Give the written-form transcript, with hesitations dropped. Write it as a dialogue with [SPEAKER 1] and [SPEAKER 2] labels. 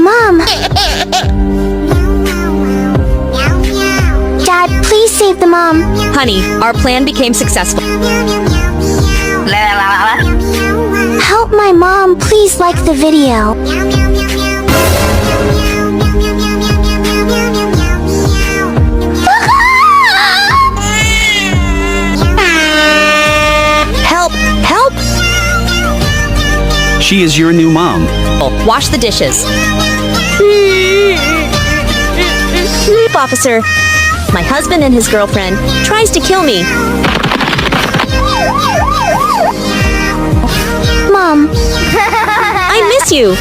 [SPEAKER 1] Mom! Dad, please save the mom.
[SPEAKER 2] Honey, our plan became successful.
[SPEAKER 1] Help my mom, please like the video.
[SPEAKER 2] Help! Help!
[SPEAKER 3] She is your new mom.
[SPEAKER 2] Wash the dishes. Officer, my husband and his girlfriend tries to kill me.
[SPEAKER 1] Mom.
[SPEAKER 2] I miss you.